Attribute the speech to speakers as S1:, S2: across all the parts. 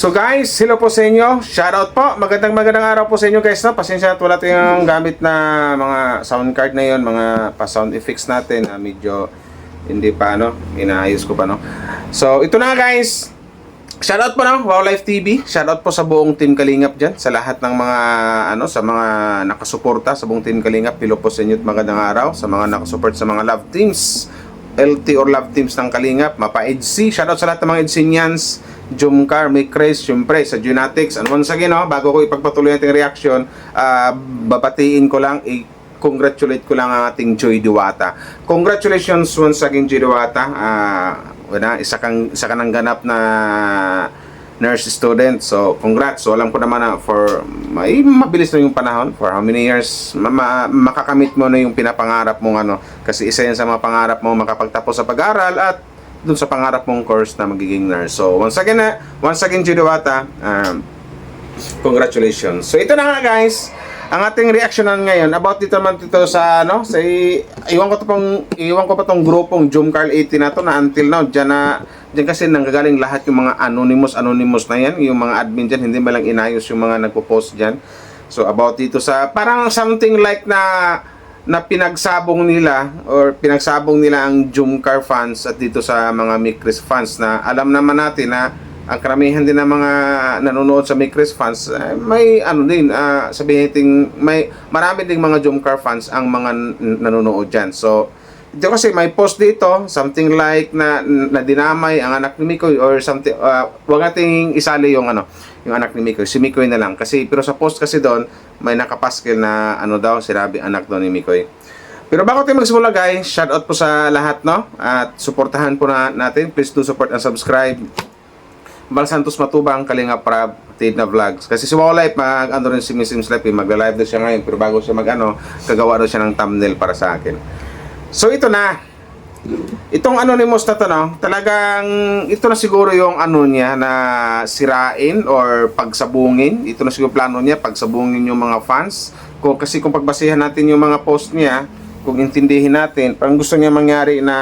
S1: So guys, hello po sa inyo. Shoutout po. Magandang araw po sa inyo guys. No? Pasensya at wala tayong gamit na mga sound card na yon, mga pa-sound effects natin na medyo hindi pa inaayos ko pa So ito na guys. Shoutout po Wow Life TV. Shoutout po sa buong Team Kalingap diyan, sa lahat ng mga sa mga nakasuporta sa buong Team Kalingap. Hello po sa inyo at magandang araw sa mga nakasupport sa mga love teams. LT or love teams ng Kalingap, Mapa EDC. Shoutout sa lahat ng mga EDCians, Jumcar, may Chris, syempre sa Junatics. And once again, bago ko ipagpatuloy natin reaction, babatiin ko lang, congratulate ko lang ang ating Joy Diwata. Congratulations once again, Joy Diwata. Isa ka ng ganap na nurse student. So, congrats. So, alam ko naman na may mabilis na yung panahon. For how many years, makakamit mo na yung pinapangarap mong Kasi isa yan sa mga pangarap mo makapagtapos sa pag-aaral at dun sa pangarap mong course na magiging nurse. So, once again, Jiduwata, congratulations. So, ito na nga guys, ang ating reactionan ngayon about dito sa iwan ko pa tong grupong Jumcar 80 na to na until now diyan kasi nanggagaling lahat yung mga anonymous na yan, yung mga admin diyan, hindi man lang inayos yung mga nagpo-post diyan. So about dito sa parang something like na pinagsabong nila ang Jumcar fans at dito sa mga Mikris fans na alam naman natin na ang karamihan din ng mga nanonood sa Mikris fans may sabihin natin marami ding mga Jumcar fans ang mga nanonood diyan. So ito kasi may post dito something like na dinamay ang anak ni Mikoy or something, wag nating isali yung anak ni Mikoy, si Mikoy na lang kasi, pero sa post kasi doon may nakapaskil na sinabi anak doon ni Mikoy. Pero bago tayo magsimula guys, shoutout po sa lahat at suportahan po natin, please do support and subscribe. Bal Santos Matubang, Kalinga Prab, Tidna Vlogs. Kasi si Wow Life, rin si Miss Sims Life, magla-live daw siya ngayon, pero bago siya kagawa daw siya ng thumbnail para sa akin. So ito na. Itong anonymous na to talagang ito na siguro yung niya na sirain or pagsabungin. Ito na siguro plano niya, pagsabungin yung mga fans. Kasi kung pagbasihan natin yung mga post niya, kung intindihin natin, parang gusto niya mangyari na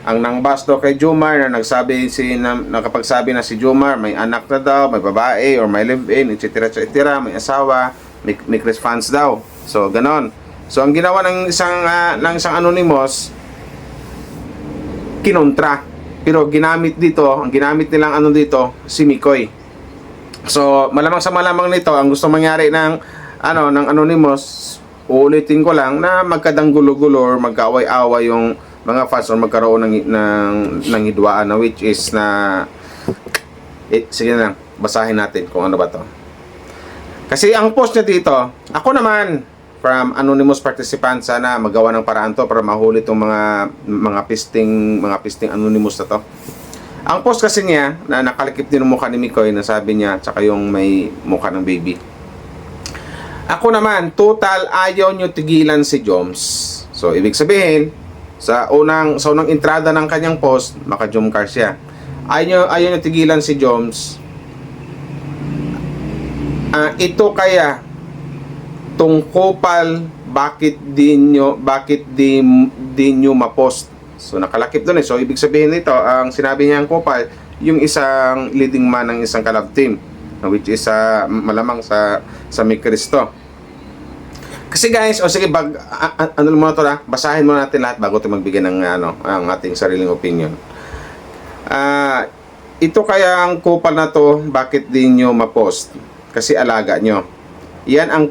S1: ang nangbas daw kay Jomar na nakapagsabi na si Jomar may anak na daw, may babae or may live-in, etc. May asawa, may Chris fans daw. So ganon. So ang ginawa ng isang anonymous, kinontra. Pero ang ginamit nilang dito si Mikoy. So malamang sa malamang nito, ang gusto mangyari ng anonymous, uulitin ko lang na magkadanggulo-gulo or magkaaway-away yung mga fans or magkaroon ng hidwaan which is sige na lang, basahin natin kung ano ba to. Kasi ang post niya dito, ako naman from anonymous participant, sana magawa ng paraan to para mahuli itong mga pisting anonymous na to. Ang post kasi niya na nakalikip din ng mukha ni Mikoy na sabi niya, tsaka yung may mukha ng baby. Ako naman, total ayaw nyo tigilan si Joms. So ibig sabihin, sa unang entrada ng kanyang post, maka-Jumcar siya. Ayaw nyo tigilan si Joms. Ito kaya tungkopal, bakit di nyo ma-post. So nakalakip doon So ibig sabihin nito, ang sinabi niya ang kopal, yung isang leading man ng isang kalab team, which is malamang sa Mikris to. Kasi guys, sige, muna to basahin muna natin lahat bago tayo magbigay ng ang ating sariling opinion. Ito kaya ang kopal na to, bakit di nyo ma-post? Kasi alaga nyo. Yan ang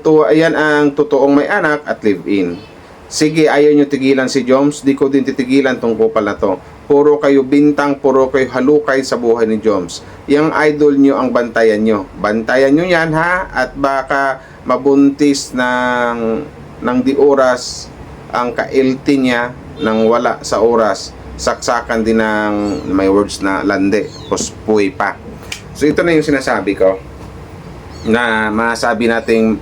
S1: totoong may anak at live-in. Sige, ayaw nyo tigilan si Joms, di ko din titigilan tong kupal na to. Puro kayo bintang, puro kayo halukay sa buhay ni Joms. Yang idol nyo ang bantayan nyo. Bantayan nyo yan at baka mabuntis ng di oras ang ka-LT niya nang wala sa oras. Saksakan din ng may words na lande, puspuy pa. So ito na yung sinasabi ko na masabi nating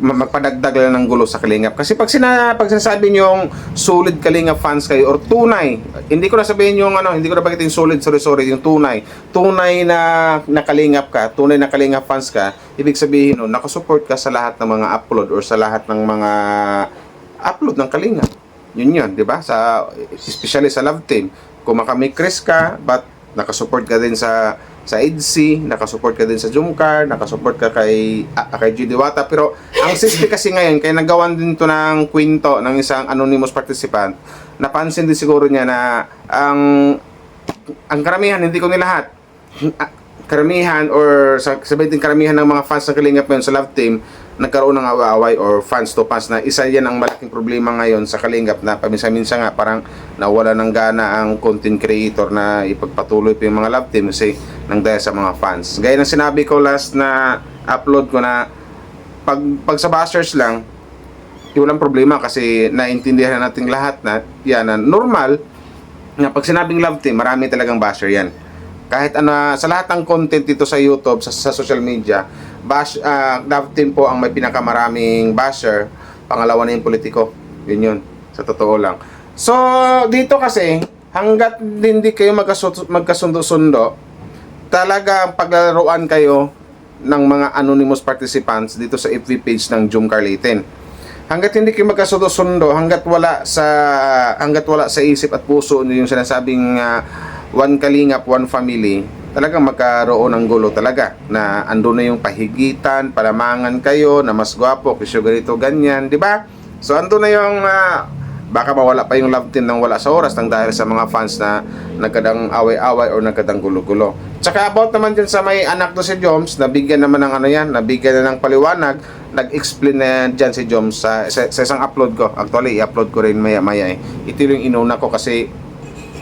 S1: magpadagdag lang ng gulo sa Kalingap. Kasi pag sinasabi nyo yung solid Kalingap fans kayo or tunay, hindi ko na sabihin yung hindi ko na bagitin solid, sorry, yung tunay na Kalingap ka, tunay na Kalingap fans ka, ibig sabihin nakasupport ka sa lahat ng mga upload or sa lahat ng mga upload ng Kalingap. Yun, di ba? Especially sa love team. Kung makamikris ka, but Nakasupport ka din sa EDC, nakasupport ka din sa Jumcar, nakasupport ka kay G Diwata. Pero ang siste kasi ngayon, kaya nagawan din to ng kwento ng isang anonymous participant, napansin din siguro niya na ang karamihan, hindi ko nilahat, karamihan or sabihin din karamihan ng mga fans ng Kalingap ngayon sa Love Team, nagkaroon ng away or fans to fans na isa yan ang malaking problema ngayon sa Kalingap na paminsan-minsan nga parang nawala ng gana ang content creator na ipagpatuloy pa yung mga Love Team kasi nang dahil sa mga fans. Gaya ng sinabi ko last na upload ko na pag sa bashers lang, walang problema kasi naintindihan natin lahat na yan na normal na pag sinabing Love Team, marami talagang basher yan. Kahit ano, sa lahat ng content dito sa YouTube, sa social media, Love Team po ang may pinakamaraming basher. Pangalawa na yung politiko. Yun, sa totoo lang. So, dito kasi, hanggat hindi kayo magkasundo-sundo, talagang paglalaroan kayo ng mga anonymous participants dito sa FB page ng Jumcar 18. Hanggat hindi kayo magkasundo-sundo, hanggat wala sa isip at puso yung sinasabing one Kalingap, one family, talagang magkaroon ng gulo talaga na ando na yung pahigitan, palamangan kayo na mas gwapo, kisyo ganito, ganyan, di ba? So ando na yung baka mawala pa yung Love Team nang wala sa oras nang dahil sa mga fans na nagkadang away-away o nagkadang gulo-gulo. Tsaka about naman dyan sa may anak to si Joms, nabigyan naman ng nabigyan na ng paliwanag, nag-explain na dyan si Joms sa isang upload ko. Actually, i-upload ko rin maya-maya Ito yung inuna ko kasi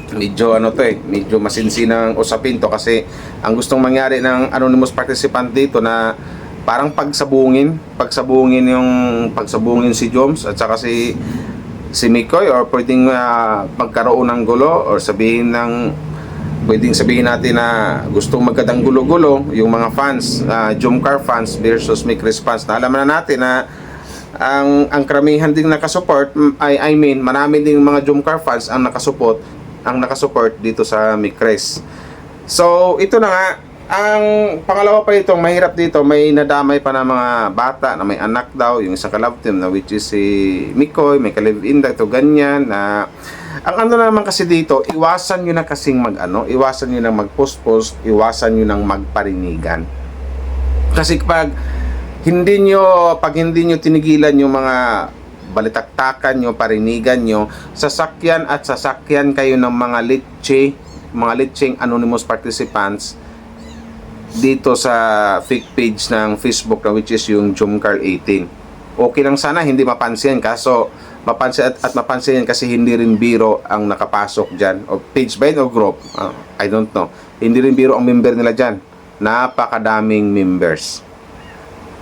S1: medyo medyo masinsinang usapin to kasi ang gustong mangyari ng anonymous participant dito na parang pagsabungin si Joms at saka si Mikoy or pwedeng magkaroon ng gulo or pwedeng sabihin natin na gustong magkadang gulo-gulo yung mga fans, Jumcar fans versus Mikris fans na alam na natin na ang karamihan ding nakasupport, marami ding mga Jumcar fans ang nakasupport dito sa Mikres. So, ito na nga, ang pangalawa pa itong mahirap dito, may nadamay pa na mga bata na may anak daw, yung isang ka-Love Team na which is si Mikoy, may ka-live-in ito, ganyan, na ang naman kasi dito, iwasan nyo na kasing iwasan nyo na mag-post-post, iwasan nyo nang magparinigan. Kasi pag hindi nyo tinigilan yung mga balitaktakan nyo, parinigan nyo, sasakyan kayo ng mga litseng anonymous participants dito sa fake page ng Facebook na which is yung Jumcar 18. Okay lang sana hindi mapansin, kaso mapansin yan kasi hindi rin biro ang nakapasok dyan o page ba yun o group, I don't know, hindi rin biro ang member nila dyan, napakadaming members.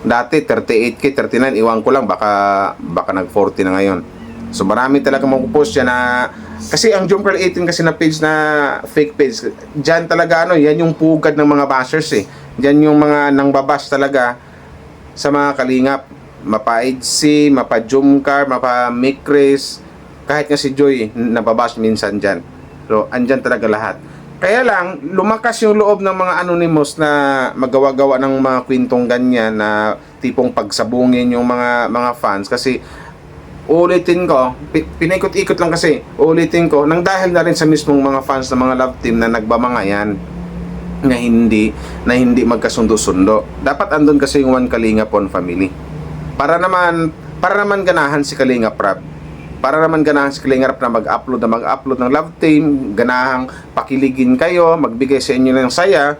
S1: Dati 38k, 39, iwan ko lang, baka nag 40 na ngayon. So marami talaga magpo-post yan na kasi ang Jumcar 18 kasi na page na fake page, diyan talaga yan yung pugad ng mga bashers Diyan yung mga nangbabash talaga sa mga Kalingap, mapa EDC, mapa Jumcar, mapa Mikris, kahit nga si Joy nababash minsan diyan. So andyan talaga lahat. Kaya lang, lumakas yung loob ng mga anonymous na magawa-gawa ng mga kwentong ganyan na tipong pagsabungin yung mga fans kasi ulitin ko, pinaikot-ikot lang kasi, ulitin ko, nang dahil na rin sa mismong mga fans ng mga Love Team na nagbamanga yan na hindi magkasundo-sundo. Dapat andun kasi yung one Kalingap, one family. Para naman ganahan si Kalingap Rap. Para naman ganahan si Kalingap na mag-upload ng Love Team, ganahang pakiligin kayo, magbigay sa inyo ng saya.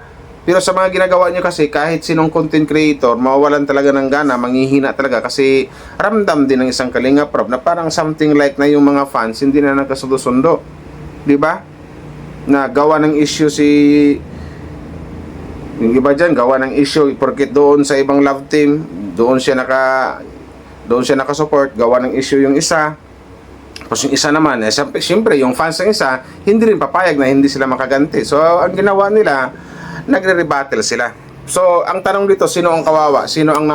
S1: Pero sa mga ginagawa nyo kasi, kahit sinong content creator, mawawalan talaga ng gana, manghihina talaga kasi ramdam din ng isang Kalingap Rap na parang something like na yung mga fans hindi na nagkasundo-sundo. Di ba? Na gawa ng issue yung iba dyan, gawa ng issue porket doon sa ibang Love Team, doon siya nakasupport, gawa ng issue yung isa. Tapos yung isa naman, siyempre yung fans ng isa, hindi rin papayag na hindi sila makaganti. So, ang ginawa nila, nagre-rebuttal sila. So, ang tanong dito, sino ang kawawa? Sino ang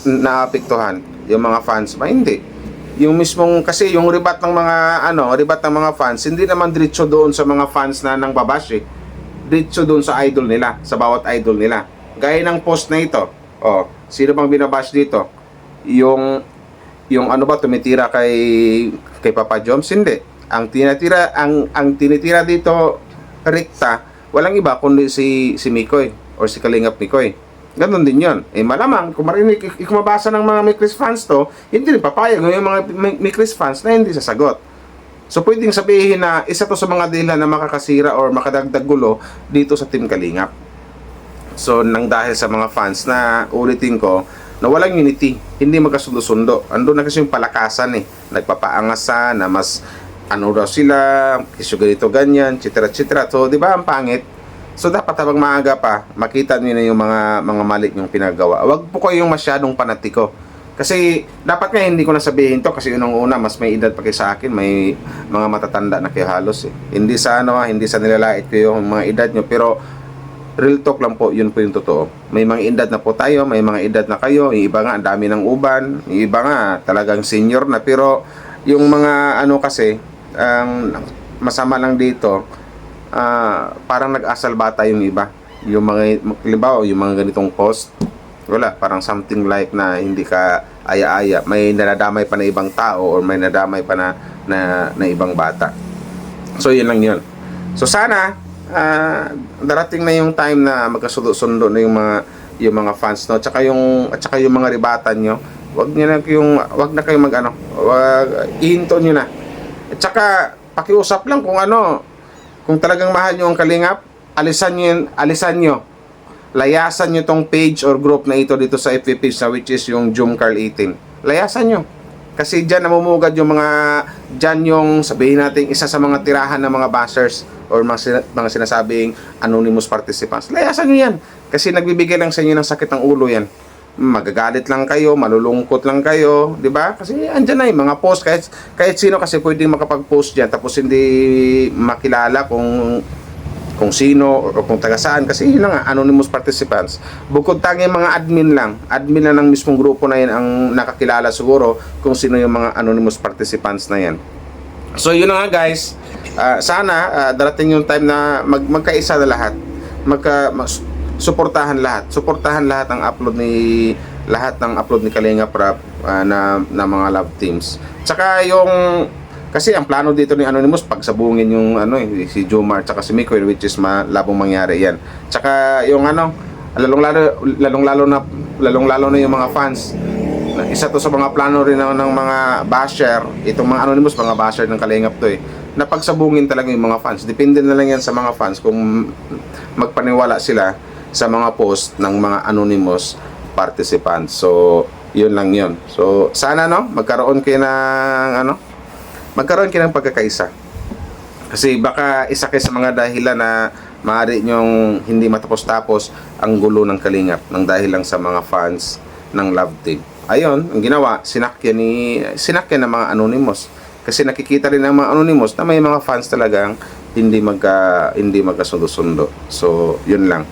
S1: naapektuhan? Yung mga fans ba? Hindi. Yung mismong, kasi yung rebut ng mga fans, hindi naman diretso doon sa mga fans na nang babash Diretso doon sa idol nila, sa bawat idol nila. Gaya ng post na ito. Sino bang binabash dito? Yung tumitira kay Papa Joms? Hindi. Ang tinitira dito rekta, walang iba kundi si Mikoy or si Kalingap Mikoy. Ganon din yon. Malamang, kung marinig, kung mabasa ng mga Mikris fans to, hindi rin papayag yung mga Mikris fans na hindi sasagot. So, pwedeng sabihin na isa to sa mga dahilan na makakasira or makadagdag gulo dito sa Team Kalingap. So, nang dahil sa mga fans na ulitin ko, na walang unity, hindi magkasundo-sundo. Ando na kasi yung palakasan nagpapaangasan na mas ano daw sila, kisyo ganito ganyan, etc. etc. So, di ba ang pangit? So, dapat habang maaga pa, makita niyo na yung mga mali yung pinagawa. Huwag po kayong masyadong panatiko. Kasi dapat nga hindi ko na sabihin to kasi unang-una mas may edad pa kayo sa akin, may mga matatanda na kayo halos Hindi sa hindi sa nilalait ko yung mga edad nyo, pero real talk lang po, yun po yung totoo. May mga edad na po tayo, may mga edad na kayo, yung iba nga ang dami ng uban, yung iba nga talagang senior na, pero yung mga kasi ang masama lang dito, parang nag-asal bata yung iba. Yung mga halimbawa, yung mga ganitong post, wala, parang something like na hindi ka aya-aya, may nadadamay pa na ibang tao or may nadamay pa na ibang bata. So yun lang yun. So sana darating na yung time na magkasundo-sundo na yung mga fans at saka yung mga ribatan nyo, wag na kayong ihinto nyo na. At saka pakiusap lang kung talagang mahal nyo ang Kalingap, alisan nyo, layasan nyo tong page or group na ito dito sa FB page na which is yung Jom Carl 18. Layasan nyo. Kasi dyan namumugad yung dyan yung sabihin natin isa sa mga tirahan ng mga bashers or mga sinasabing anonymous participants. Layasan nyo yan. Kasi nagbibigay lang sa inyo ng sakit ng ulo yan. Magagalit lang kayo, malulungkot lang kayo, di ba? Kasi andyan na yung mga post, kahit sino kasi pwedeng makapag-post dyan tapos hindi makilala kung sino o kung taga saan, kasi yun nga, anonymous participants. Bukod tanging mga admin lang ng mismong grupo na yan ang nakakilala siguro kung sino yung mga anonymous participants na yan. So yun na nga guys, sana darating yung time na magkaisa na lahat, suportahan lahat ang upload ni Kalingap Rap na mga love teams. Tsaka kasi ang plano dito ni Anonymous pagsabungin yung si Jomar tsaka si Mikoy, which is malabong mangyari yan. Tsaka yung lalong-lalo na yung mga fans. Isa to sa mga plano rin ng mga basher, itong mga Anonymous, mga basher ng Kalingap to na pagsabungin talaga yung mga fans. Depende na lang yan sa mga fans kung magpaniwala sila sa mga post ng mga Anonymous participants. So, yun lang yun. So, sana magkaroon kayo ng pagkakaisa. Kasi baka isa kayo sa mga dahilan na maaari nyong hindi matapos-tapos ang gulo ng Kalingap ng dahil lang sa mga fans ng Love Team. Ayun, ang ginawa, sinakyan ng mga Anonymous. Kasi nakikita rin ng mga Anonymous na may mga fans talagang hindi magkasundo-sundo. So, yun lang.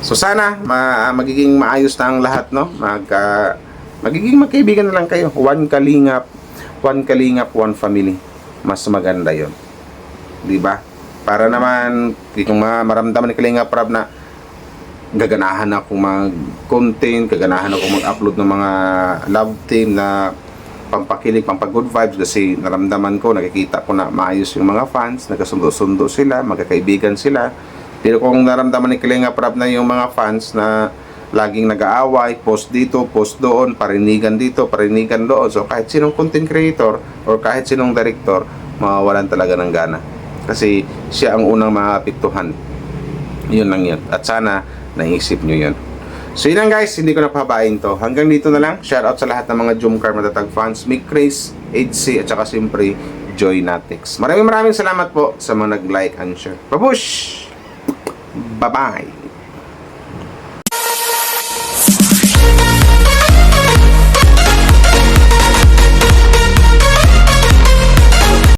S1: So, sana magiging maayos na ang lahat, magiging magkaibigan na lang kayo. One Kalingap, one family. Mas maganda yon, di ba? Para naman kung maramdaman ni Kalingap Rap na gaganahan akong mag-content, gaganahan akong mag-upload ng mga love team na pampakilig, pampag-good vibes, kasi naramdaman ko, nakikita ko na maayos yung mga fans, nagkasundo-sundo sila, magkakaibigan sila. Pero kung naramdaman ni Kalingap Rap na yung mga fans na laging nag-aaway, post dito, post doon, parinigan dito, parinigan doon. So kahit sinong content creator or kahit sinong director, mawawalan talaga ng gana. Kasi siya ang unang maapektuhan. Yun lang yun. At sana naisip nyo yun. So yun lang guys, hindi ko napahabain to. Hanggang dito na lang. Shoutout sa lahat ng mga Jomcar Matatag fans, Mick Chris, HC, at saka siyempre Joy Natix. Maraming salamat po sa mga nag-like and share. Babush! Bye-bye!